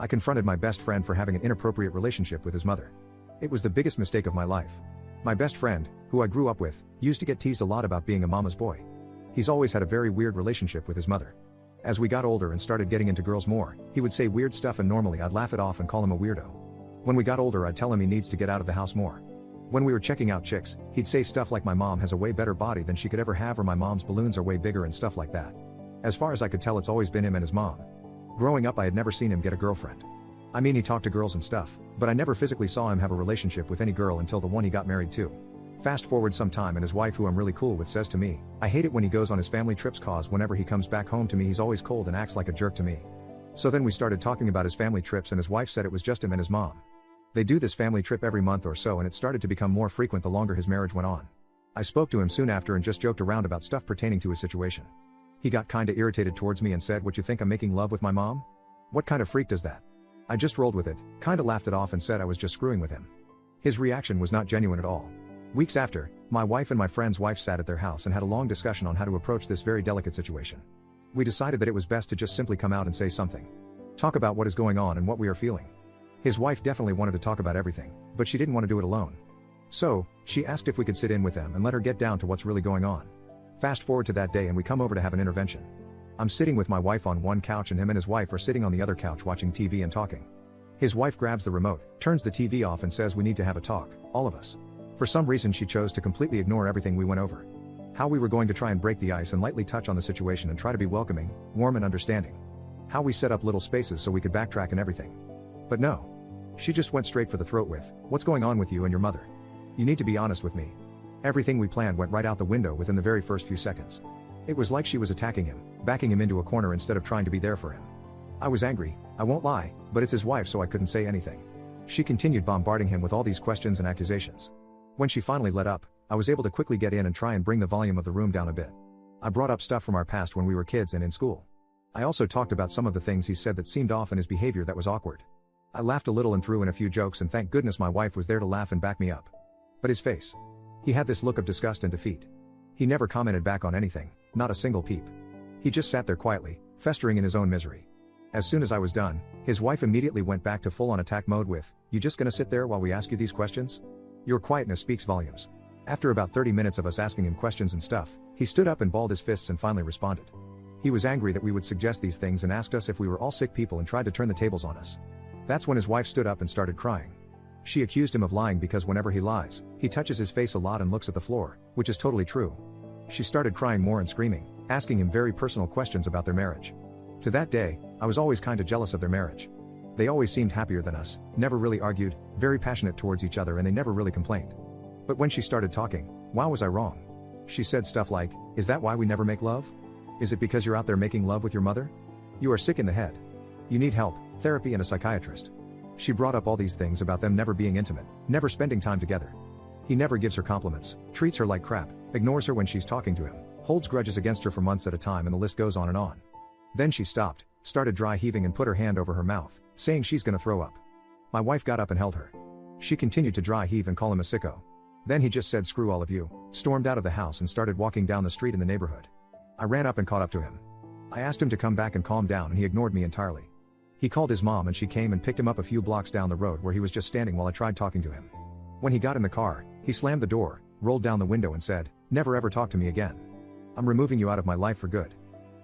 I confronted my best friend for having an inappropriate relationship with his mother. It was the biggest mistake of my life. My best friend, who I grew up with, used to get teased a lot about being a mama's boy. He's always had a very weird relationship with his mother. As we got older and started getting into girls more, he would say weird stuff and normally I'd laugh it off and call him a weirdo. When we got older I'd tell him he needs to get out of the house more. When we were checking out chicks, he'd say stuff like my mom has a way better body than she could ever have or my mom's balloons are way bigger and stuff like that. As far as I could tell it's always been him and his mom. Growing up I had never seen him get a girlfriend. I mean he talked to girls and stuff, but I never physically saw him have a relationship with any girl until the one he got married to. Fast forward some time and his wife, who I'm really cool with, says to me, I hate it when he goes on his family trips cause whenever he comes back home to me he's always cold and acts like a jerk to me. So then we started talking about his family trips and his wife said it was just him and his mom. They do this family trip every month or so and it started to become more frequent the longer his marriage went on. I spoke to him soon after and just joked around about stuff pertaining to his situation. He got kinda irritated towards me and said, what, you think I'm making love with my mom? What kind of freak does that? I just rolled with it, kinda laughed it off and said I was just screwing with him. His reaction was not genuine at all. Weeks after, my wife and my friend's wife sat at their house and had a long discussion on how to approach this very delicate situation. We decided that it was best to just simply come out and say something. Talk about what is going on and what we are feeling. His wife definitely wanted to talk about everything, but she didn't want to do it alone. So, she asked if we could sit in with them and let her get down to what's really going on. Fast forward to that day and we come over to have an intervention. I'm sitting with my wife on one couch and him and his wife are sitting on the other couch watching TV and talking. His wife grabs the remote, turns the TV off and says we need to have a talk, all of us. For some reason she chose to completely ignore everything we went over. How we were going to try and break the ice and lightly touch on the situation and try to be welcoming, warm and understanding. How we set up little spaces so we could backtrack and everything. But no. She just went straight for the throat with, what's going on with you and your mother? You need to be honest with me. Everything we planned went right out the window within the very first few seconds. It was like she was attacking him, backing him into a corner instead of trying to be there for him. I was angry, I won't lie, but it's his wife so I couldn't say anything. She continued bombarding him with all these questions and accusations. When she finally let up, I was able to quickly get in and try and bring the volume of the room down a bit. I brought up stuff from our past when we were kids and in school. I also talked about some of the things he said that seemed off in his behavior that was awkward. I laughed a little and threw in a few jokes and thank goodness my wife was there to laugh and back me up. But his face. He had this look of disgust and defeat. He never commented back on anything, not a single peep. He just sat there quietly, festering in his own misery. As soon as I was done, his wife immediately went back to full-on attack mode with, you just gonna sit there while we ask you these questions? Your quietness speaks volumes. After about 30 minutes of us asking him questions and stuff, he stood up and balled his fists and finally responded. He was angry that we would suggest these things and asked us if we were all sick people and tried to turn the tables on us. That's when his wife stood up and started crying. She accused him of lying because whenever he lies, he touches his face a lot and looks at the floor, which is totally true. She started crying more and screaming, asking him very personal questions about their marriage. To that day, I was always kinda jealous of their marriage. They always seemed happier than us, never really argued, very passionate towards each other and they never really complained. But when she started talking, wow was I wrong. She said stuff like, is that why we never make love? Is it because you're out there making love with your mother? You are sick in the head. You need help, therapy and a psychiatrist. She brought up all these things about them never being intimate, never spending time together. He never gives her compliments, treats her like crap, ignores her when she's talking to him, holds grudges against her for months at a time and the list goes on and on. Then she stopped, started dry heaving and put her hand over her mouth, saying she's gonna throw up. My wife got up and held her. She continued to dry heave and call him a sicko. Then he just said screw all of you, stormed out of the house and started walking down the street in the neighborhood. I ran up and caught up to him. I asked him to come back and calm down and he ignored me entirely. He called his mom and she came and picked him up a few blocks down the road where he was just standing while I tried talking to him. When he got in the car, he slammed the door, rolled down the window and said, never ever talk to me again. I'm removing you out of my life for good.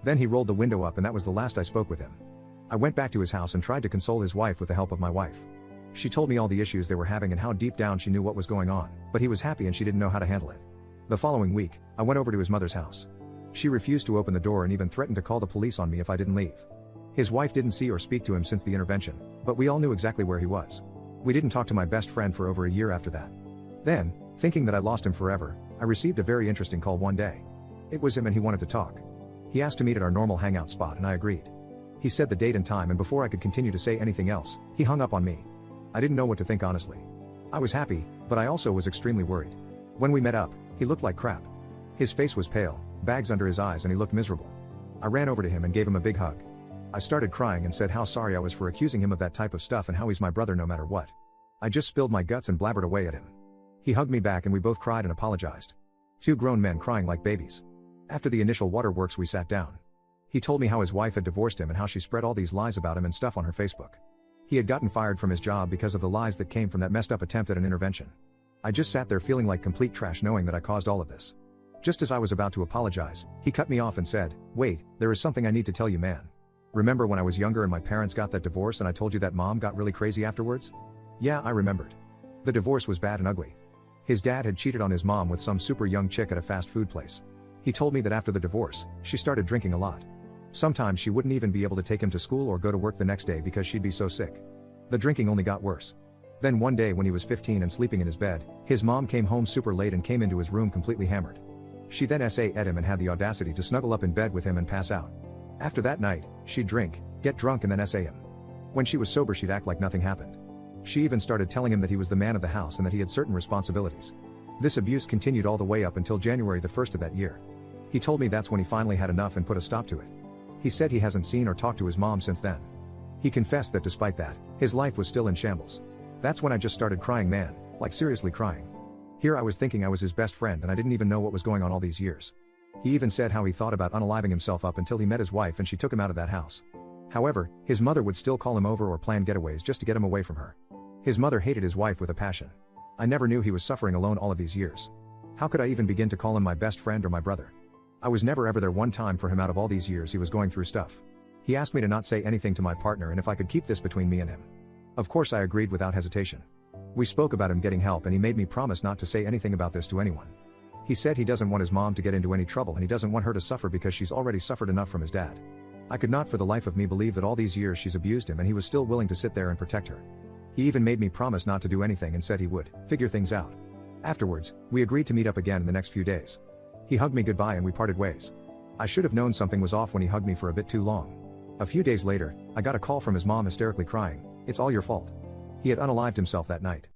Then he rolled the window up and that was the last I spoke with him. I went back to his house and tried to console his wife with the help of my wife. She told me all the issues they were having and how deep down she knew what was going on, but he was happy and she didn't know how to handle it. The following week, I went over to his mother's house. She refused to open the door and even threatened to call the police on me if I didn't leave. His wife didn't see or speak to him since the intervention, but we all knew exactly where he was. We didn't talk to my best friend for over a year after that. Then, thinking that I lost him forever, I received a very interesting call one day. It was him and he wanted to talk. He asked to meet at our normal hangout spot and I agreed. He said the date and time and before I could continue to say anything else, he hung up on me. I didn't know what to think honestly. I was happy, but I also was extremely worried. When we met up, he looked like crap. His face was pale, bags under his eyes and he looked miserable. I ran over to him and gave him a big hug. I started crying and said how sorry I was for accusing him of that type of stuff and how he's my brother no matter what. I just spilled my guts and blabbered away at him. He hugged me back and we both cried and apologized. Two grown men crying like babies. After the initial waterworks we sat down. He told me how his wife had divorced him and how she spread all these lies about him and stuff on her Facebook. He had gotten fired from his job because of the lies that came from that messed up attempt at an intervention. I just sat there feeling like complete trash knowing that I caused all of this. Just as I was about to apologize, he cut me off and said, "Wait, there is something I need to tell you, man. Remember when I was younger and my parents got that divorce and I told you that mom got really crazy afterwards?" Yeah, I remembered. The divorce was bad and ugly. His dad had cheated on his mom with some super young chick at a fast food place. He told me that after the divorce, she started drinking a lot. Sometimes she wouldn't even be able to take him to school or go to work the next day because she'd be so sick. The drinking only got worse. Then one day when he was 15 and sleeping in his bed, his mom came home super late and came into his room completely hammered. She then SA'd him and had the audacity to snuggle up in bed with him and pass out. After that night, she'd drink, get drunk and then SA him. When she was sober she'd act like nothing happened. She even started telling him that he was the man of the house and that he had certain responsibilities. This abuse continued all the way up until January the 1st of that year. He told me that's when he finally had enough and put a stop to it. He said he hasn't seen or talked to his mom since then. He confessed that despite that, his life was still in shambles. That's when I just started crying, man, like seriously crying. Here I was thinking I was his best friend and I didn't even know what was going on all these years. He even said how he thought about unaliving himself up until he met his wife and she took him out of that house. However, his mother would still call him over or plan getaways just to get him away from her. His mother hated his wife with a passion. I never knew he was suffering alone all of these years. How could I even begin to call him my best friend or my brother? I was never ever there one time for him out of all these years he was going through stuff. He asked me to not say anything to my partner and if I could keep this between me and him. Of course I agreed without hesitation. We spoke about him getting help and he made me promise not to say anything about this to anyone. He said he doesn't want his mom to get into any trouble and he doesn't want her to suffer because she's already suffered enough from his dad. I could not for the life of me believe that all these years she's abused him and he was still willing to sit there and protect her. He even made me promise not to do anything and said he would figure things out. Afterwards, we agreed to meet up again in the next few days. He hugged me goodbye and we parted ways. I should have known something was off when he hugged me for a bit too long. A few days later, I got a call from his mom hysterically crying, "It's all your fault." He had unalived himself that night.